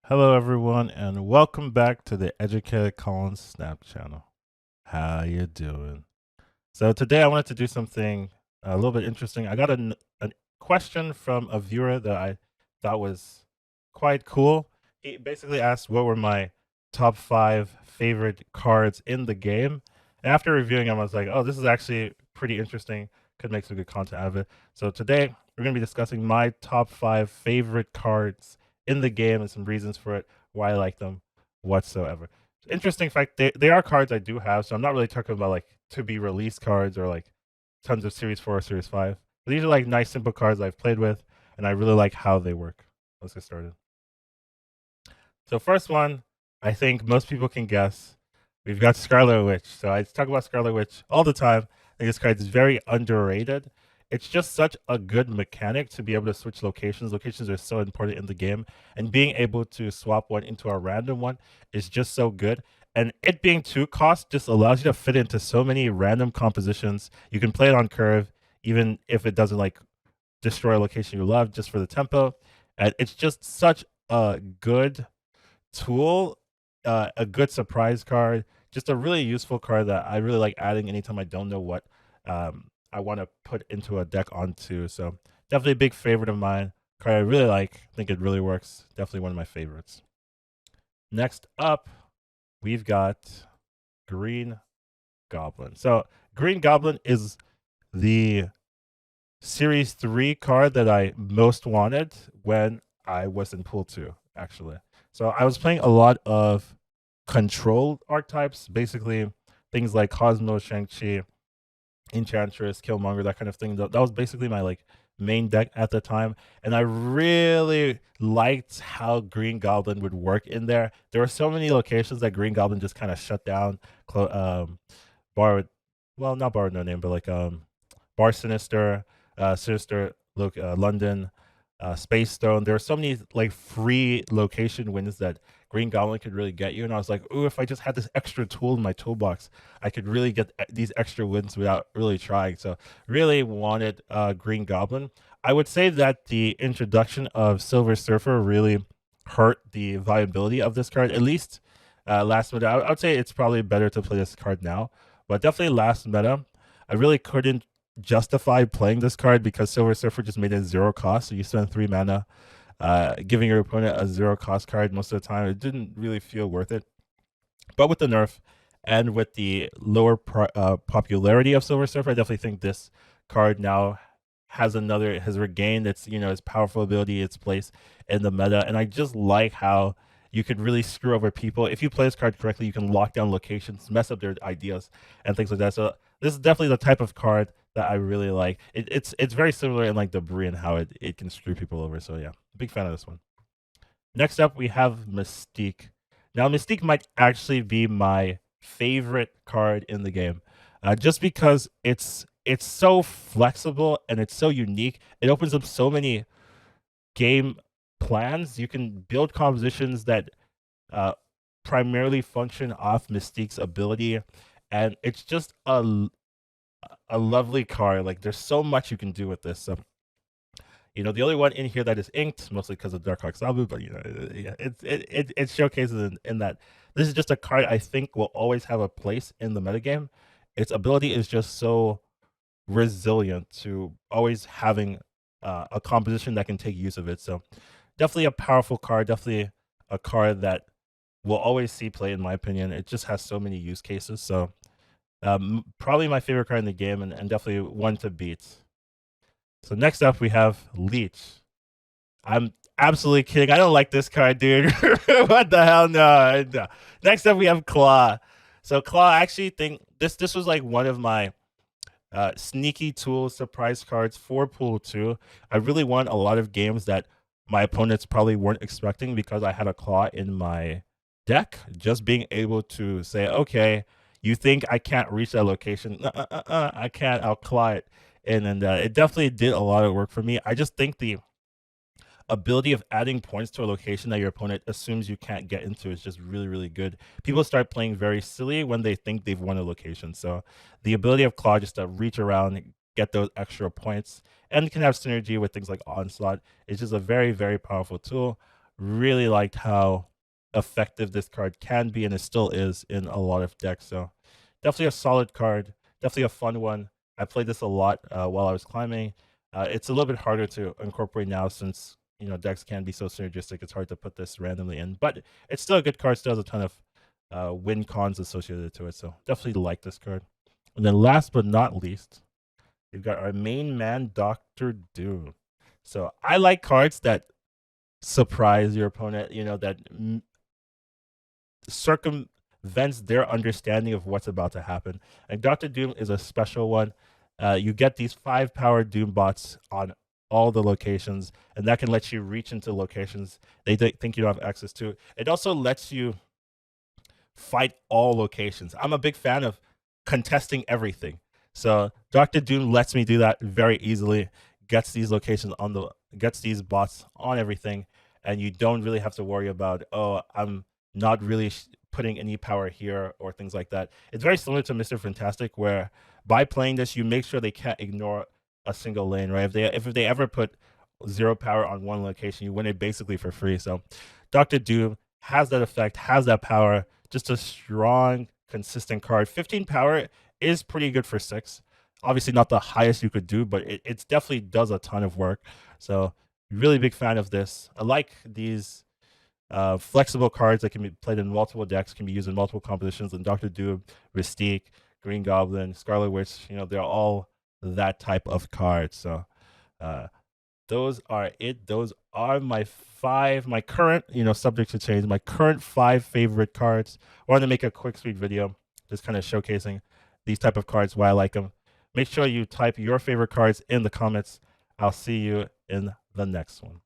Hello, everyone, and welcome back to the Educated Collins Snap channel. How you doing? So today I wanted to do something a little bit interesting. I got a question from a viewer that I thought was quite cool. He basically asked what were my top 5 favorite cards in the game. And after reviewing them, I was like, oh, this is actually pretty interesting. Could make some good content out of it. So today we're going to be discussing my top 5 favorite cards in the game and some reasons for it, why I like them whatsoever. Interesting fact, they are cards I do have, so I'm not really talking about like to be released cards or like tons of Series 4 or Series 5. But these are like nice, simple cards I've played with, and I really like how they work. Let's get started. So, first one, I think most people can guess. We've got Scarlet Witch. So, I talk about Scarlet Witch all the time. I think this card is very underrated. It's just such a good mechanic to be able to switch locations. Locations are so important in the game, and being able to swap one into a random one is just so good. And it being 2 cost just allows you to fit into so many random compositions. You can play it on curve, even if it doesn't like destroy a location you love, just for the tempo. And it's just such a good tool, a good surprise card, just a really useful card that I really like adding anytime I don't know what I want to put into a deck onto. So definitely a big favorite of mine. Card I really like. I think it really works. Definitely one of my favorites. Next up, we've got Green Goblin. So Green Goblin is the Series 3 card that I most wanted when I was in Pool 2, actually. So I was playing a lot of control archetypes, basically things like Cosmo, Shang-Chi, Enchantress, Killmonger, that kind of thing. That was basically my like main deck at the time, and I really liked how Green Goblin would work in there. There were so many locations that Green Goblin just kind of shut down. Borrowed, well, not borrowed no name, but like Bar Sinister, Sinister, look, London, Space Stone. There are so many like free location wins that Green Goblin could really get you. And I was like, ooh, if I just had this extra tool in my toolbox, I could really get these extra wins without really trying. So really wanted Green Goblin. I would say that the introduction of Silver Surfer really hurt the viability of this card. At least last meta, I would say it's probably better to play this card now, but definitely last meta, I really couldn't justify playing this card because Silver Surfer just made it 0 cost. So you spend 3 mana, giving your opponent a 0 cost card most of the time. It didn't really feel worth it. But with the nerf and with the lower popularity of Silver Surfer, I definitely think this card now has regained its powerful ability, its place in the meta, and I just like how you could really screw over people if you play this card correctly. You can lock down locations, mess up their ideas, and things like that. So this is definitely the type of card that I really like. It's very similar in like Debris and how it can screw people over. So yeah, big fan of this one. Next up, we have Mystique. Now, Mystique might actually be my favorite card in the game, just because it's so flexible and it's so unique. It opens up so many game plans. You can build compositions that uh, primarily function off Mystique's ability, and it's just a lovely card. Like, there's so much you can do with this. So the only one in here that is inked, mostly because of Darkhawk Sabu, but yeah, it showcases in that this is just a card I think will always have a place in the metagame. Its ability is just so resilient to always having a composition that can take use of it. So definitely a powerful card, definitely a card that will always see play in my opinion. It just has so many use cases. So probably my favorite card in the game, and definitely one to beat. So next up we have Leech. I'm absolutely kidding. I don't like this card, dude. What the hell? No, no. Next up, we have Claw. So Claw, I actually think this was like one of my sneaky tool surprise cards for Pool 2. I really won a lot of games that my opponents probably weren't expecting because I had a Claw in my deck. Just being able to say, okay, you think I can't reach that location? I can't. I'll Claw it. And it definitely did a lot of work for me. I just think the ability of adding points to a location that your opponent assumes you can't get into is just really, really good. People start playing very silly when they think they've won a location. So the ability of Claw just to reach around, get those extra points, and can have synergy with things like Onslaught is just a very, very powerful tool. really liked how effective this card can be, and it still is in a lot of decks. So definitely a solid card, definitely a fun one. I played this a lot while I was climbing. It's a little bit harder to incorporate now since decks can be so synergistic. It's hard to put this randomly in, but it's still a good card. Still has a ton of win cons associated to it. So definitely like this card. And then last but not least, we've got our main man, Dr. Doom. So I like cards that surprise your opponent, that circumvents their understanding of what's about to happen. And Dr. Doom is a special one. You get these 5-power Doom bots on all the locations, and that can let you reach into locations they think you don't have access to. It also lets you fight all locations. I'm a big fan of contesting everything. So Dr. Doom lets me do that very easily. Gets these locations gets these bots on everything, and you don't really have to worry about, oh, I'm not really putting any power here or things like that. It's very similar to Mr. Fantastic, where by playing this, you make sure they can't ignore a single lane, right? If they ever put 0 power on one location, you win it basically for free. So Dr. Doom has that effect, has that power, just a strong, consistent card. 15 power is pretty good for 6. Obviously not the highest you could do, but it definitely does a ton of work. So really big fan of this. I like these flexible cards that can be played in multiple decks, can be used in multiple compositions. And Dr. Doom, Mystique, Green Goblin, Scarlet Witch, they're all that type of card. So those are it. Those are my current, subject to change, my current 5 favorite cards. I want to make a quick, sweet video just kind of showcasing these type of cards, why I like them. Make sure you type your favorite cards in the comments. I'll see you in the next one.